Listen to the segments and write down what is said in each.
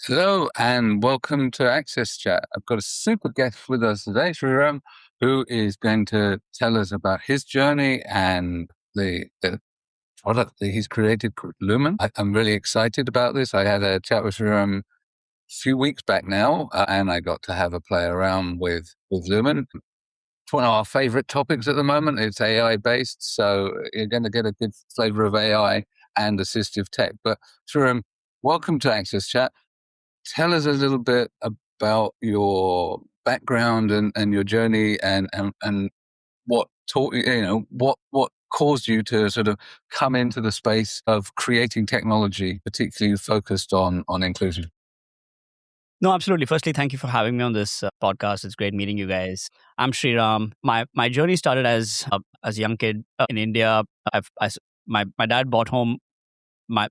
Hello and welcome to Access Chat. I've got a super guest with us today, Sriram, who is going to tell us about his journey and the product that he's created called Lumen. I'm really excited about this. I had a chat with Sriram a few weeks back now, and I got to have a play around with Lumen. It's one of our favorite topics at the moment. It's AI based, so you're going to get a good flavor of AI and assistive tech. But Sriram, welcome to Access Chat. Tell us a little bit about your background and your journey and what taught you, what caused you to sort of come into the space of creating technology, particularly focused on inclusion. No, absolutely. Firstly, thank you for having me on this podcast. It's great meeting you guys. I'm Sriram. My journey started as a young kid in India. My dad bought home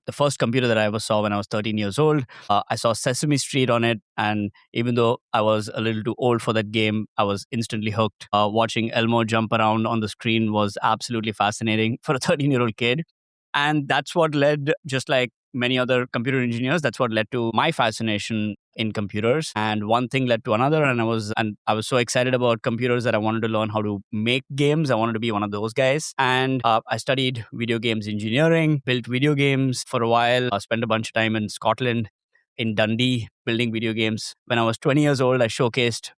the first computer that I ever saw when I was 13 years old. I saw Sesame Street on it, and even though I was a little too old for that game, I was instantly hooked. Watching Elmo jump around on the screen was absolutely fascinating for a 13-year-old kid. And that's what led, just like many other computer engineers, that's what led to my fascination in computers. And one thing led to another, and I was so excited about computers that I wanted to learn how to make games. I wanted to be one of those guys. And I studied video games engineering, built video games for a while. I spent a bunch of time in Scotland, in Dundee, building video games. When I was 20 years old, I showcased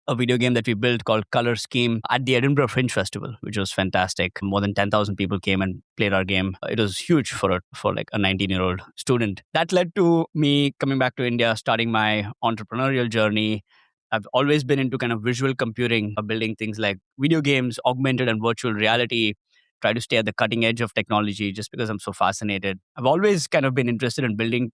a video game that we built called Color Scheme at the Edinburgh Fringe Festival, which was fantastic. More than 10,000 people came and played our game. It was huge for like a 19-year-old student. That led to me coming back to India, starting my entrepreneurial journey. I've always been into kind of visual computing, building things like video games, augmented and virtual reality, try to stay at the cutting edge of technology just because I'm so fascinated. I've always kind of been interested in building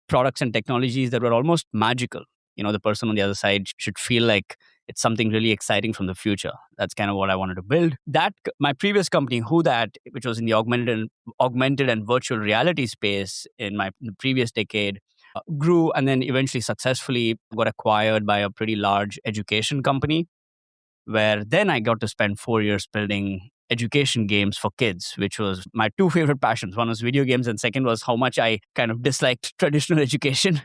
products and technologies that were almost magical. The person on the other side should feel like it's something really exciting from the future. That's kind of what I wanted to build. My previous company, which was in the augmented and virtual reality space in the previous decade, grew and then eventually successfully got acquired by a pretty large education company, where then I got to spend 4 years building education games for kids, which was my two favorite passions. One was video games, and second was how much I kind of disliked traditional education.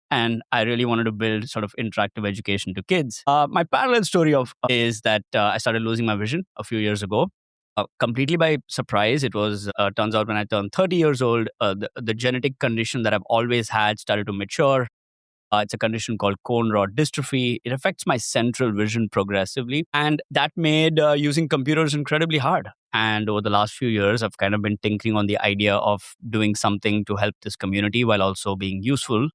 And I really wanted to build sort of interactive education to kids. My parallel story is that I started losing my vision a few years ago, completely by surprise. It was turns out when I turned 30 years old, the genetic condition that I've always had started to mature. It's a condition called cone rod dystrophy. It affects my central vision progressively, and that made using computers incredibly hard. And over the last few years, I've kind of been tinkering on the idea of doing something to help this community while also being useful.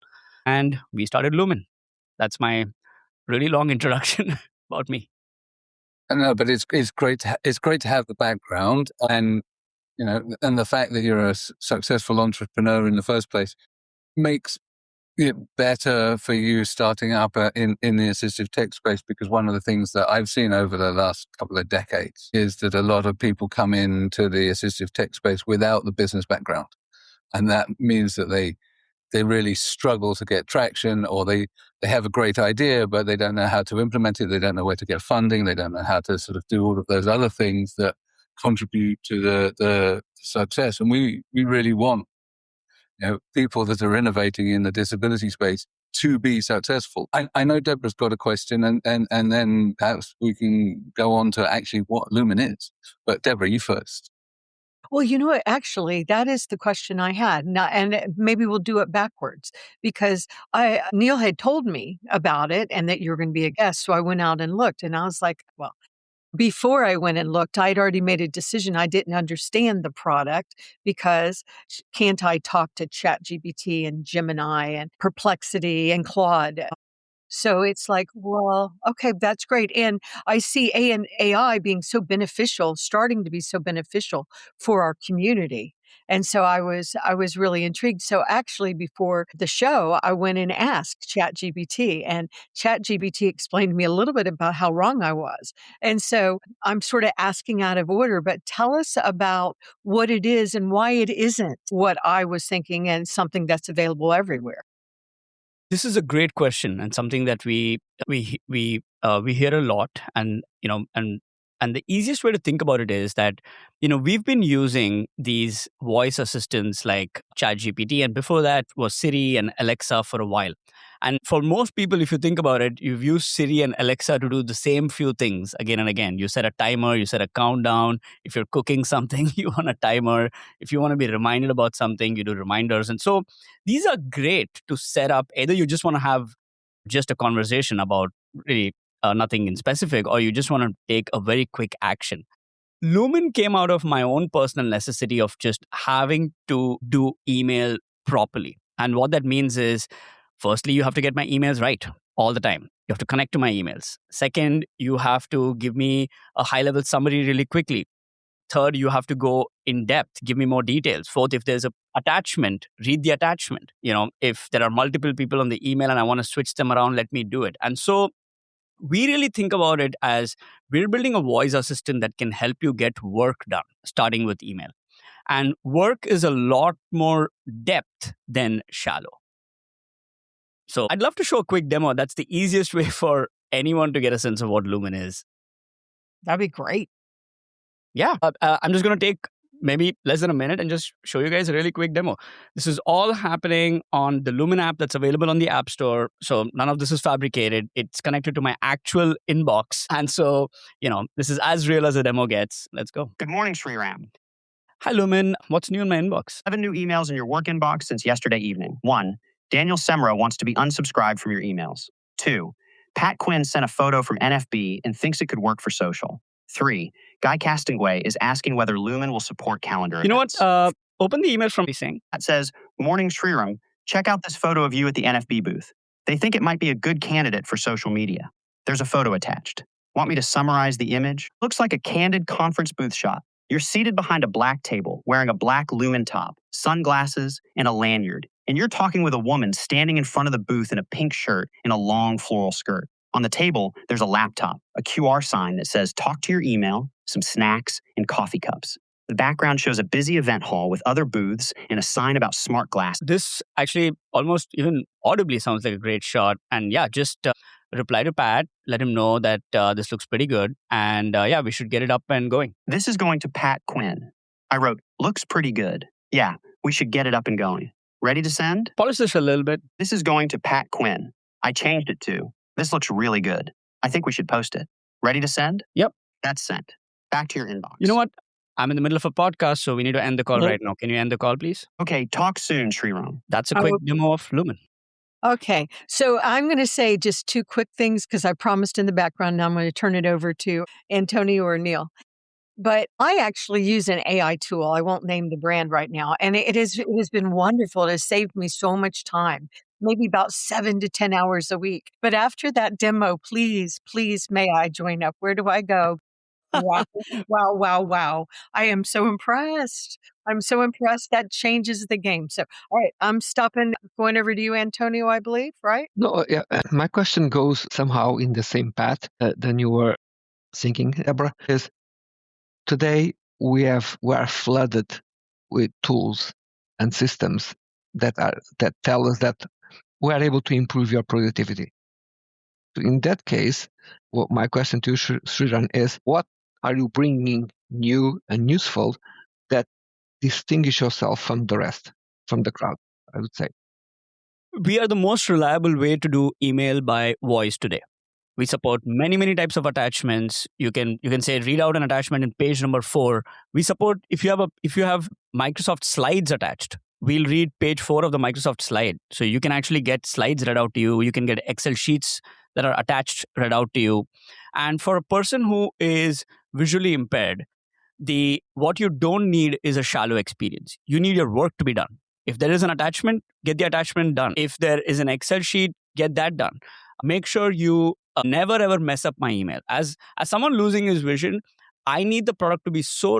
And we started Lumen. That's my really long introduction about me. No, but it's great to have the background and and the fact that you're a successful entrepreneur in the first place makes it better for you starting up in the assistive tech space, because one of the things that I've seen over the last couple of decades is that a lot of people come into the assistive tech space without the business background, and that means that they really struggle to get traction, or they have a great idea but they don't know how to implement it, they don't know where to get funding, they don't know how to sort of do all of those other things that contribute to the success. And we really want people that are innovating in the disability space to be successful. I know Deborah's got a question, and then perhaps we can go on to actually what Lumen is. But Deborah, you first. Well, actually, that is the question I had. Now, and maybe we'll do it backwards because Neil had told me about it and that you were going to be a guest. So I went out and looked, and I was like, well, before I went and looked, I'd already made a decision. I didn't understand the product because can't I talk to ChatGPT and Gemini and Perplexity and Claude? So it's like, well, okay, that's great. And I see AI being so beneficial, starting to be so beneficial for our community. And so I was really intrigued. So actually before the show, I went and asked ChatGPT, and ChatGPT explained to me a little bit about how wrong I was. And so I'm sort of asking out of order, but tell us about what it is and why it isn't what I was thinking and something that's available everywhere. This is a great question and something that we hear a lot, and And the easiest way to think about it is that, we've been using these voice assistants like ChatGPT, and before that was Siri and Alexa for a while. And for most people, if you think about it, you've used Siri and Alexa to do the same few things again and again. You set a timer, you set a countdown. If you're cooking something, you want a timer. If you want to be reminded about something, you do reminders. And so these are great to set up. Either you just want to have just a conversation about really nothing in specific, or you just want to take a very quick action. Lumen came out of my own personal necessity of just having to do email properly. And what that means is, firstly, you have to get my emails right all the time. You have to connect to my emails. Second, you have to give me a high-level summary really quickly. Third, you have to go in depth, give me more details. Fourth, if there's an attachment, read the attachment. If there are multiple people on the email and I want to switch them around, let me do it. And so we really think about it as we're building a voice assistant that can help you get work done, starting with email. And work is a lot more depth than shallow. So I'd love to show a quick demo. That's the easiest way for anyone to get a sense of what Lumen is. That'd be great. Yeah. I'm just going to take maybe less than a minute and just show you guys a really quick demo. This is all happening on the Lumen app that's available on the App Store. So none of this is fabricated. It's connected to my actual inbox. And so, this is as real as a demo gets. Let's go. Good morning, Sriram. Hi, Lumen. What's new in my inbox? 7 new emails in your work inbox since yesterday evening. 1. Daniel Semra wants to be unsubscribed from your emails. 2. Pat Quinn sent a photo from NFB and thinks it could work for social. 3. Guy Castingway is asking whether Lumen will support calendar events. You know what? Open the email from me saying. That says, Morning Sriram, check out this photo of you at the NFB booth. They think it might be a good candidate for social media. There's a photo attached. Want me to summarize the image? Looks like a candid conference booth shot. You're seated behind a black table, wearing a black Lumen top, sunglasses, and a lanyard. And you're talking with a woman standing in front of the booth in a pink shirt and a long floral skirt. On the table, there's a laptop, a QR sign that says, talk to your email, some snacks, and coffee cups. The background shows a busy event hall with other booths and a sign about smart glass. This actually almost even audibly sounds like a great shot. And yeah, just reply to Pat, let him know that this looks pretty good. And we should get it up and going. This is going to Pat Quinn. I wrote, looks pretty good. Yeah, we should get it up and going. Ready to send? Polish this a little bit. This is going to Pat Quinn. I changed it to, this looks really good. I think we should post it. Ready to send? Yep. That's sent. Back to your inbox. You know what? I'm in the middle of a podcast, so we need to end the call right now. Can you end the call, please? Okay, talk soon, Sriram. That's a quick demo of Lumen. Okay, so I'm going to say just 2 quick things because I promised in the background. Now I'm going to turn it over to Antonio or Neil. But I actually use an AI tool. I won't name the brand right now. And it has been wonderful. It has saved me so much time, maybe about 7 to 10 hours a week. But after that demo, please, may I join up? Where do I go? Wow. I am so impressed. That changes the game. So, all right, I'm stopping, going over to you, Antonio, I believe, right? No, yeah. My question goes somehow in the same path than you were thinking, Deborah, is today we are flooded with tools and systems that tell us that we are able to improve your productivity. In that case, my question to you, Sriram, is what are you bringing new and useful that distinguish yourself from the rest, from the crowd, I would say? We are the most reliable way to do email by voice today. We support many types of attachments. You can say read out an attachment in page number 4. We support if you have Microsoft Slides attached. We'll read page 4 of the Microsoft slide. So you can actually get slides read out to you. You can get Excel sheets that are attached read out to you. And for a person who is visually impaired, what you don't need is a shallow experience. You need your work to be done. If there is an attachment, get the attachment done. If there is an Excel sheet, get that done. Make sure you never ever mess up my email. As someone losing his vision, I need the product to be so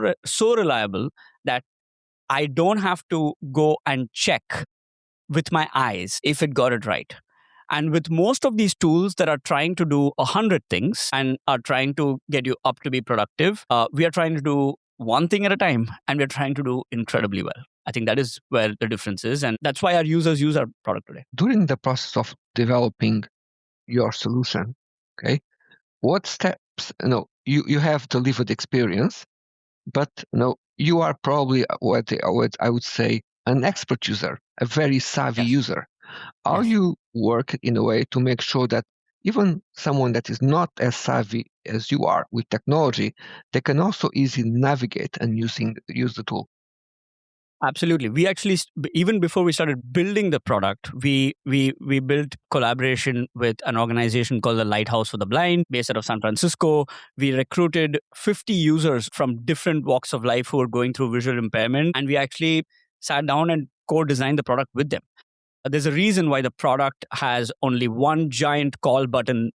reliable that I don't have to go and check with my eyes if it got it right. And with most of these tools that are trying to do 100 things and are trying to get you up to be productive, we are trying to do one thing at a time, and we're trying to do incredibly well. I think that is where the difference is. And that's why our users use our product today. During the process of developing your solution, okay, what steps you have the lived experience, but you are probably what I would say an expert user, a very savvy user. How you work in a way to make sure that even someone that is not as savvy as you are with technology, they can also easily navigate and use the tool. Absolutely. We actually, even before we started building the product, we built collaboration with an organization called the Lighthouse for the Blind, based out of San Francisco. We recruited 50 users from different walks of life who were going through visual impairment, and we actually sat down and co-designed the product with them. There's a reason why the product has only one giant call button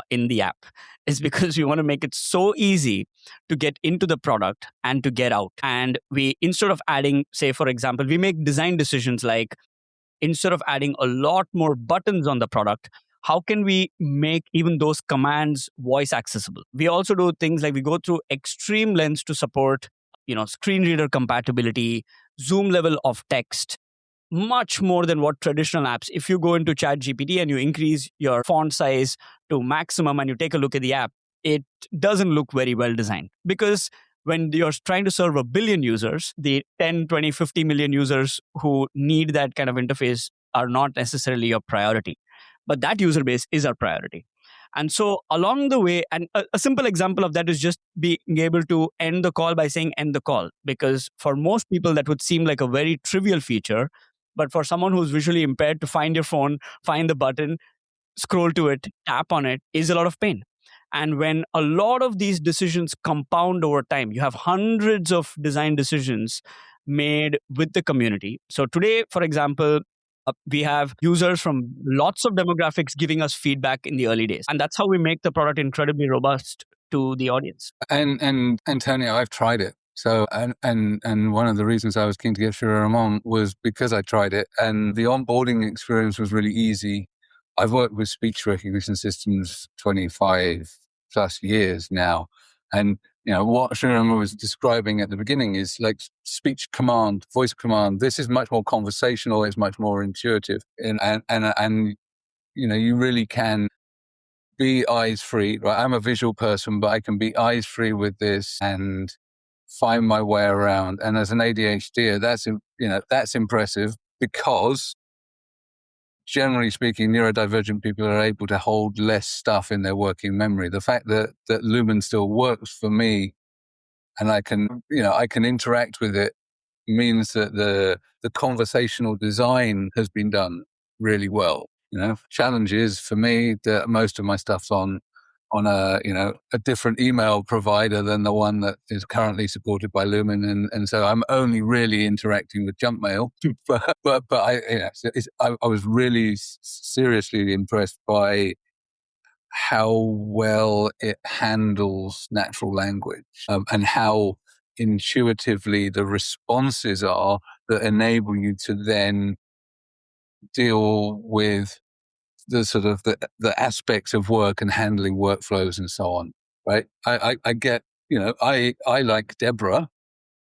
in the app. Is because we want to make it so easy to get into the product and to get out. And we, instead of adding, say, for example, we make design decisions like, instead of adding a lot more buttons on the product, how can we make even those commands voice accessible? We also do things like we go through extreme lengths to support, screen reader compatibility, zoom level of text, much more than what traditional apps. If you go into ChatGPT and you increase your font size to maximum and you take a look at the app, it doesn't look very well designed. Because when you're trying to serve a billion users, the 10, 20, 50 million users who need that kind of interface are not necessarily your priority. But that user base is our priority. And so along the way, and a simple example of that is just being able to end the call by saying end the call. Because for most people, that would seem like a very trivial feature. But for someone who's visually impaired, to find your phone, find the button, scroll to it, tap on it is a lot of pain. And when a lot of these decisions compound over time, you have hundreds of design decisions made with the community. So today, for example, we have users from lots of demographics giving us feedback in the early days. And that's how we make the product incredibly robust to the audience. And Antonio, I've tried it. So, and one of the reasons I was keen to get Sriram on was because I tried it, and the onboarding experience was really easy. I've worked with speech recognition systems 25 plus years now. And, what Sriram was describing at the beginning is like speech command, voice command. This is much more conversational. It's much more intuitive. And you really can be eyes free. Right? I'm a visual person, but I can be eyes free with this and find my way around. And as an ADHDer, that's impressive, because generally speaking, neurodivergent people are able to hold less stuff in their working memory. The fact that Lumen still works for me and I can interact with it means that the conversational design has been done really well. Challenge is for me that most of my stuff's on a different email provider than the one that is currently supported by Lumen, and so I'm only really interacting with junk mail. but I was really seriously impressed by how well it handles natural language, and how intuitively the responses are that enable you to then deal with the sort of the aspects of work and handling workflows and so on, right? I get, I like Deborah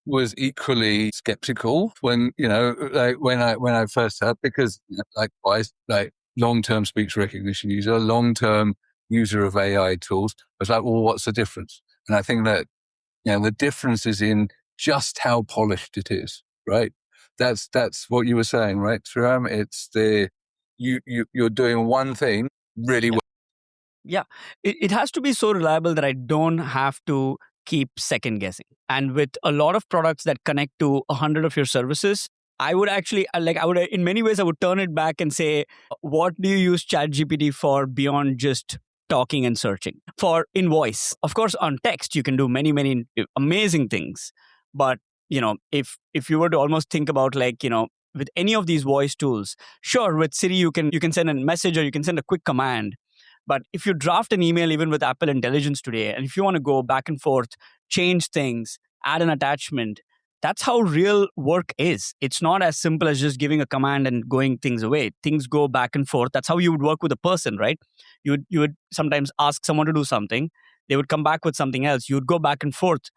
was equally skeptical when, when I first heard, because likewise, like long-term speech recognition user, long-term user of AI tools, I was like, well, what's the difference? And I think that, the difference is in just how polished it is, right? That's what you were saying, right, Sriram? It's you're doing one thing really well. Yeah, it has to be so reliable that I don't have to keep second guessing. And with a lot of products that connect to 100 of your services, I would actually, in many ways, I would turn it back and say, what do you use ChatGPT for beyond just talking and searching? For in voice, of course, on text, you can do many, many amazing things. But, if you were to almost think about with any of these voice tools, sure, with Siri, you can send a message or you can send a quick command. But if you draft an email, even with Apple Intelligence today, and if you want to go back and forth, change things, add an attachment, that's how real work is. It's not as simple as just giving a command and going things away. Things go back and forth. That's how you would work with a person, right? You would sometimes ask someone to do something. They would come back with something else. You would go back and forth,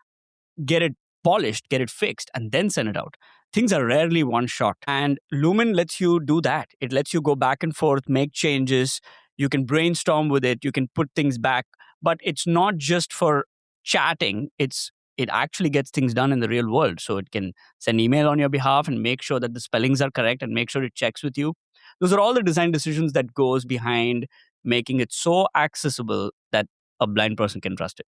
get it polished, get it fixed, and then send it out. Things are rarely one shot. And Lumen lets you do that. It lets you go back and forth, make changes. You can brainstorm with it. You can put things back. But it's not just for chatting, it actually gets things done in the real world. So it can send email on your behalf and make sure that the spellings are correct and make sure it checks with you. Those are all the design decisions that goes behind making it so accessible that a blind person can trust it.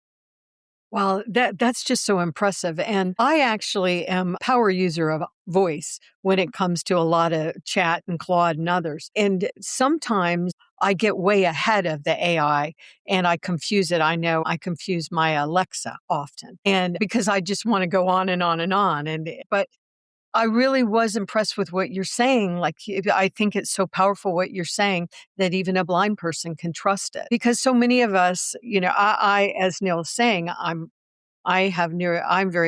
Well, that's just so impressive. And I actually am a power user of voice when it comes to a lot of chat and Claude and others. And sometimes I get way ahead of the AI and I confuse it. I know I confuse my Alexa often. And because I just want to go on and on and on. But I really was impressed with what you're saying. Like, I think it's so powerful what you're saying that even a blind person can trust it. Because so many of us, as Neil is saying, I'm very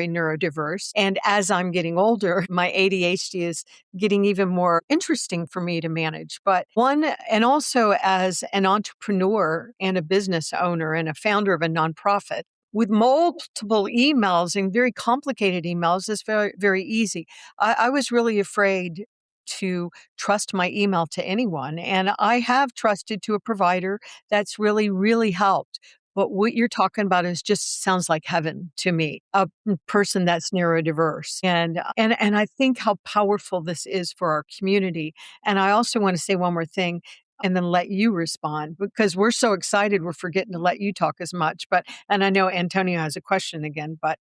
neurodiverse. And as I'm getting older, my ADHD is getting even more interesting for me to manage. And also as an entrepreneur and a business owner and a founder of a nonprofit, with multiple emails and very complicated emails, it's very, very easy. I was really afraid to trust my email to anyone. And I have trusted to a provider that's really, really helped. But what you're talking about is just sounds like heaven to me, a person that's neurodiverse. And I think how powerful this is for our community. And I also want to say one more thing and then let you respond because we're so excited we're forgetting to let you talk as much. And I know Antonio has a question again, but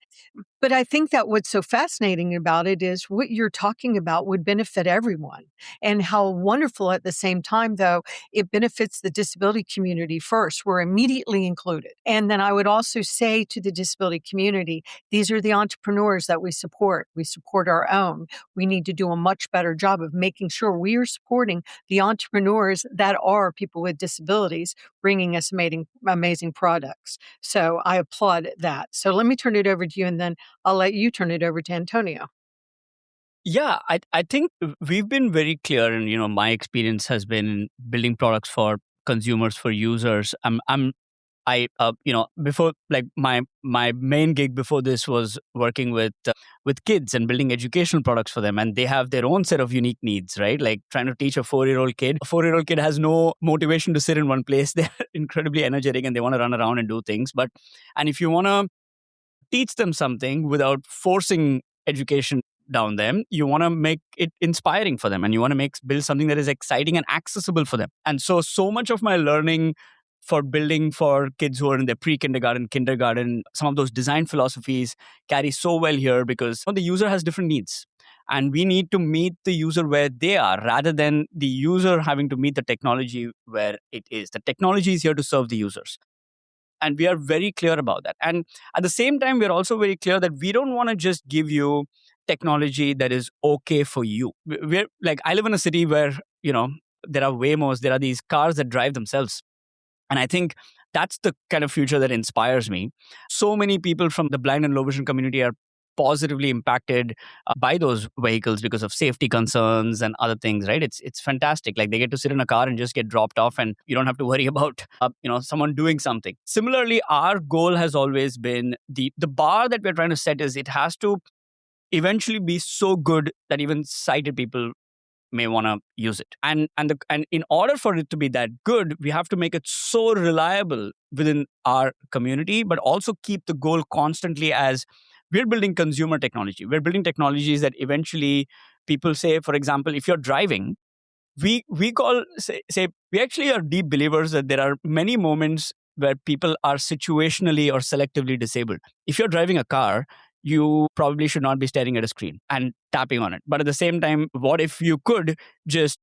I think that what's so fascinating about it is what you're talking about would benefit everyone and how wonderful at the same time, though, it benefits the disability community first. We're immediately included. And then I would also say to the disability community, these are the entrepreneurs that we support. We support our own. We need to do a much better job of making sure we are supporting the entrepreneurs that are people with disabilities, bringing us amazing products. So I applaud that. So let me turn it over to you and then I'll let you turn it over to Antonio. Yeah, I think we've been very clear, and my experience has been building products for consumers, for users. Before, like my main gig before this was working with kids and building educational products for them, and they have their own set of unique needs, right? Like trying to teach a 4-year-old kid. A 4-year-old kid has no motivation to sit in one place. They're incredibly energetic and they want to run around and do things. And if you want to teach them something without forcing education down them, you want to make it inspiring for them and you want to build something that is exciting and accessible for them. And so much of my learning for building for kids who are in their pre-kindergarten, kindergarten, some of those design philosophies carry so well here because the user has different needs. And we need to meet the user where they are rather than the user having to meet the technology where it is. The technology is here to serve the users. And we are very clear about that. And at the same time, we're also very clear that we don't want to just give you technology that is okay for you. We're like, I live in a city where, there are Waymos, there are these cars that drive themselves. And I think that's the kind of future that inspires me. So many people from the blind and low vision community are positively impacted by those vehicles because of safety concerns and other things, right? It's fantastic. Like they get to sit in a car and just get dropped off and you don't have to worry about, someone doing something. Similarly, our goal has always been the bar that we're trying to set is it has to eventually be so good that even sighted people may want to use it. And in order for it to be that good, we have to make it so reliable within our community, but also keep the goal constantly as we're building consumer technology. We're building technologies that eventually people say, for example, if you're driving, we actually are deep believers that there are many moments where people are situationally or selectively disabled. If you're driving a car, you probably should not be staring at a screen and tapping on it. But at the same time, what if you could just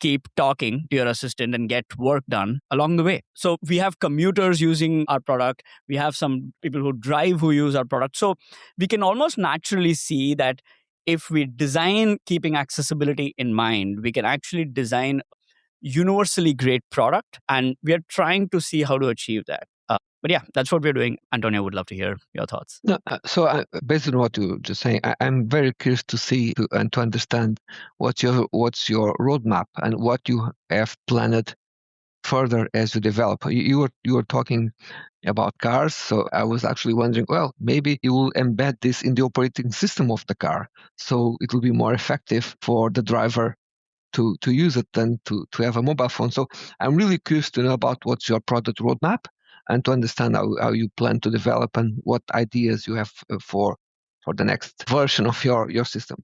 keep talking to your assistant and get work done along the way? So we have commuters using our product. We have some people who drive who use our product. So we can almost naturally see that if we design keeping accessibility in mind, we can actually design universally great product. And we are trying to see how to achieve that. But yeah, that's what we're doing. Antonio, would love to hear your thoughts. No, based on what you just saying, I'm very curious to see and to understand what's your roadmap and what you have planned further as you develop. You were talking about cars, so I was actually wondering, well, maybe you will embed this in the operating system of the car, so it will be more effective for the driver to use it than to have a mobile phone. So I'm really curious to know about what's your product roadmap. and to understand how you plan to develop and what ideas you have for the next version of your system.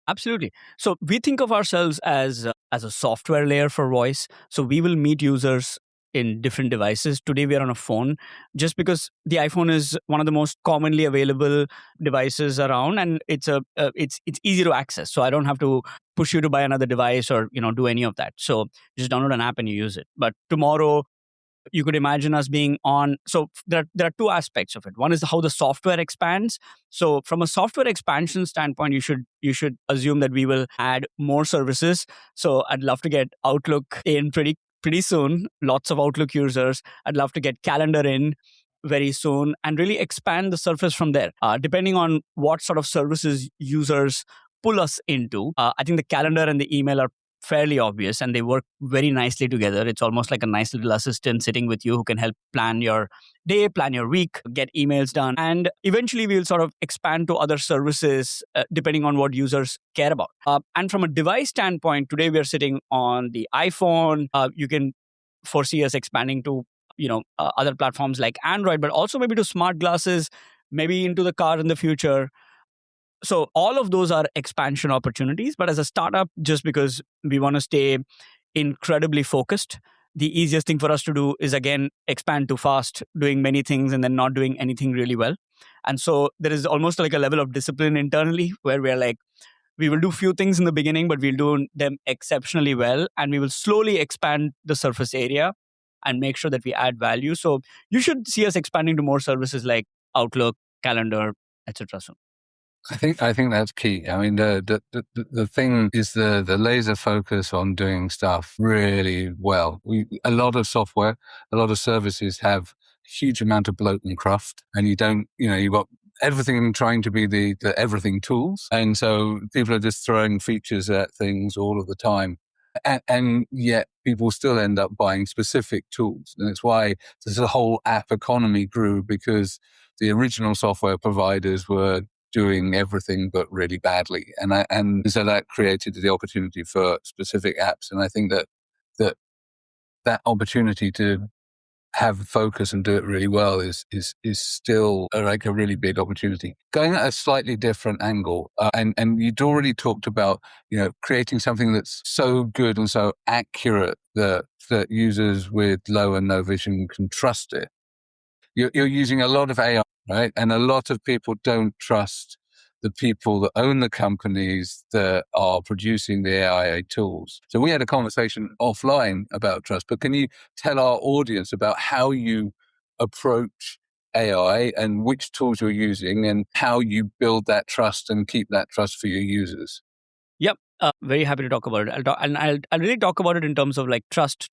Absolutely. So we think of ourselves as a software layer for voice. So we will meet users in different devices. Today we are on a phone, just because the iPhone is one of the most commonly available devices around, and it's easy to access. So I don't have to push you to buy another device or do any of that. So just download an app and you use it. But tomorrow you could imagine us being on. So there are two aspects of it. One is how the software expands. So from a software expansion standpoint, you should assume that we will add more services. So I'd love to get Outlook in pretty soon. Lots of Outlook users. I'd love to get Calendar in very soon and really expand the surface from there, depending on what sort of services users pull us into. I think the calendar and the email are fairly obvious, and they work very nicely together. It's almost like a nice little assistant sitting with you who can help plan your day, plan your week, get emails done. And eventually we'll sort of expand to other services depending on what users care about. And from a device standpoint, today we're sitting on the iPhone. You can foresee us expanding to other platforms like Android, but also maybe to smart glasses, maybe into the car in the future. So all of those are expansion opportunities. But as a startup, just because we want to stay incredibly focused, the easiest thing for us to do is, again, expand too fast, doing many things and then not doing anything really well. And so there is almost like a level of discipline internally where we're like, we will do few things in the beginning, but we'll do them exceptionally well. And we will slowly expand the surface area and make sure that we add value. So you should see us expanding to more services like Outlook, Calendar, etc. soon. I think that's key. I mean, the thing is the laser focus on doing stuff really well. A lot of software, a lot of services have a huge amount of bloat and cruft, and you've got everything trying to be the everything tools, and so people are just throwing features at things all of the time. And yet people still end up buying specific tools. And it's why this whole app economy grew, because the original software providers were doing everything but really badly. And so that created the opportunity for specific apps. And I think that opportunity to have focus and do it really well is still like a really big opportunity. Going at a slightly different angle, and you'd already talked about creating something that's so good and so accurate that users with low and no vision can trust it. You're using a lot of AI, right? And a lot of people don't trust the people that own the companies that are producing the AI tools. So we had a conversation offline about trust, but can you tell our audience about how you approach AI and which tools you're using and how you build that trust and keep that trust for your users? Yep. Very happy to talk about it. I'll really talk about it in terms of like trust,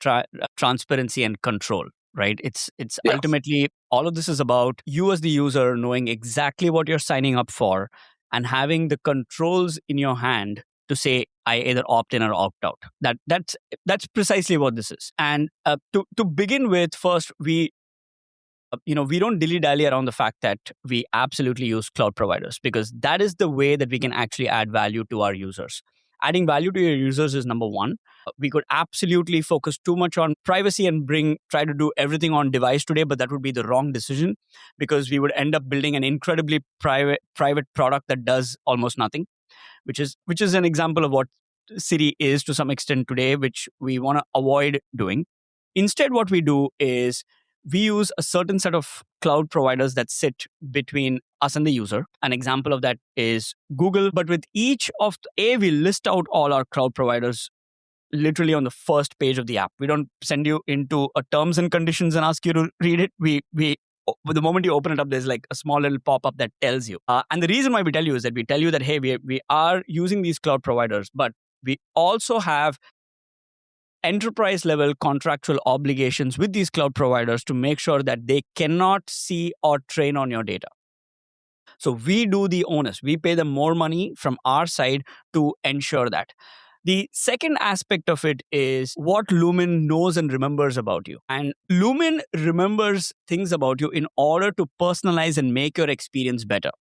transparency, and control. Right? It's Yes. Ultimately, all of this is about you as the user knowing exactly what you're signing up for and having the controls in your hand to say, I either opt in or opt out. That's precisely what this is. And to begin with, first we don't dilly-dally around the fact that we absolutely use cloud providers, because that is the way that we can actually add value to our users. Adding value to your users is number one. We could absolutely focus too much on privacy and try to do everything on device today, but that would be the wrong decision, because we would end up building an incredibly private product that does almost nothing, which is an example of what Siri is to some extent today, which we want to avoid doing. Instead, what we do is we use a certain set of cloud providers that sit between us and the user. An example of that is Google. But with each of we list out all our cloud providers literally on the first page of the app. We don't send you into a terms and conditions and ask you to read it. We the moment you open it up, there's like a small little pop-up that tells you. And the reason why we tell you is that we tell you that, hey, we are using these cloud providers, but we also have enterprise level contractual obligations with these cloud providers to make sure that they cannot see or train on your data. So we do the onus. We pay them more money from our side to ensure that. The second aspect of it is what Lumen knows and remembers about you. And Lumen remembers things about you in order to personalize and make your experience better.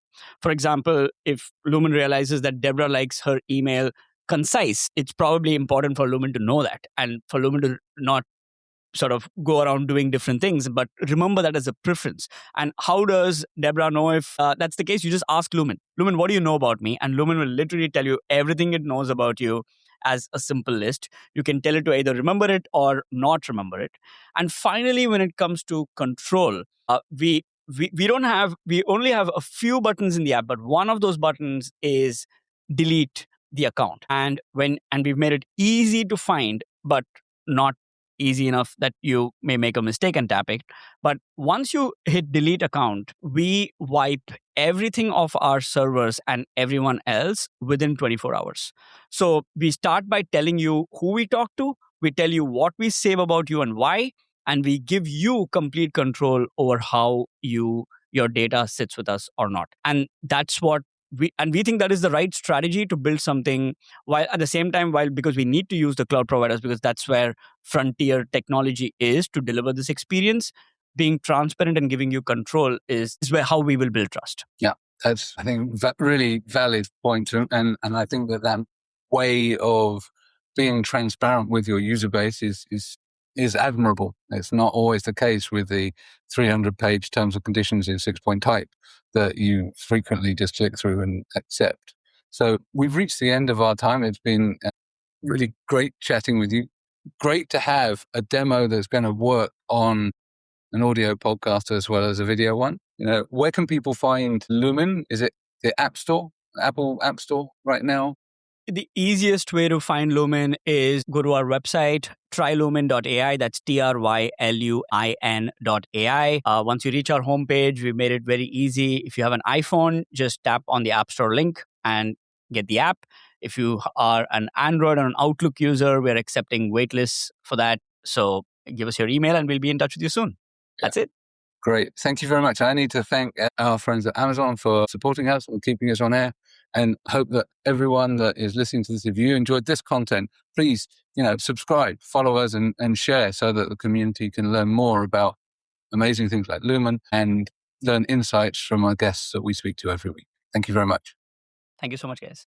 For example, if Lumen realizes that Deborah likes her email concise, it's probably important for Lumen to know that, and for Lumen to not sort of go around doing different things, but remember that as a preference. And how does Deborah know if that's the case? You just ask Lumen, what do you know about me? And Lumen will literally tell you everything it knows about you as a simple list. You can tell it to either remember it or not remember it. And finally, when it comes to control, we only have a few buttons in the app, but one of those buttons is delete the account. And we've made it easy to find, but not easy enough that you may make a mistake and tap it. But once you hit delete account, we wipe everything off our servers and everyone else within 24 hours. So we start by telling you who we talk to, we tell you what we save about you and why, and we give you complete control over how your data sits with us or not. And that's what we think that is the right strategy to build something, while at the same time, because we need to use the cloud providers, because that's where frontier technology is to deliver this experience. Being transparent and giving you control is where how we will build trust. Yeah, that's, I think, really valid point. And I think that way of being transparent with your user base is admirable. It's not always the case with the 300-page terms and conditions in 6-point type that you frequently just click through and accept. So we've reached the end of our time. It's been really great chatting with you. Great to have a demo that's going to work on an audio podcast as well as a video one. Where can people find Lumen? Is it the App Store, Apple App Store right now? The easiest way to find Lumen is go to our website, trylumen.ai. That's tryluin.ai. Once you reach our homepage, we made it very easy. If you have an iPhone, just tap on the App Store link and get the app. If you are an Android or an Outlook user, we're accepting waitlists for that. So give us your email and we'll be in touch with you soon. That's it. Great. Thank you very much. I need to thank our friends at Amazon for supporting us and keeping us on air, and hope that everyone that is listening to this, if you enjoyed this content, please, subscribe, follow us and share so that the community can learn more about amazing things like Lumen and learn insights from our guests that we speak to every week. Thank you very much. Thank you so much, guys.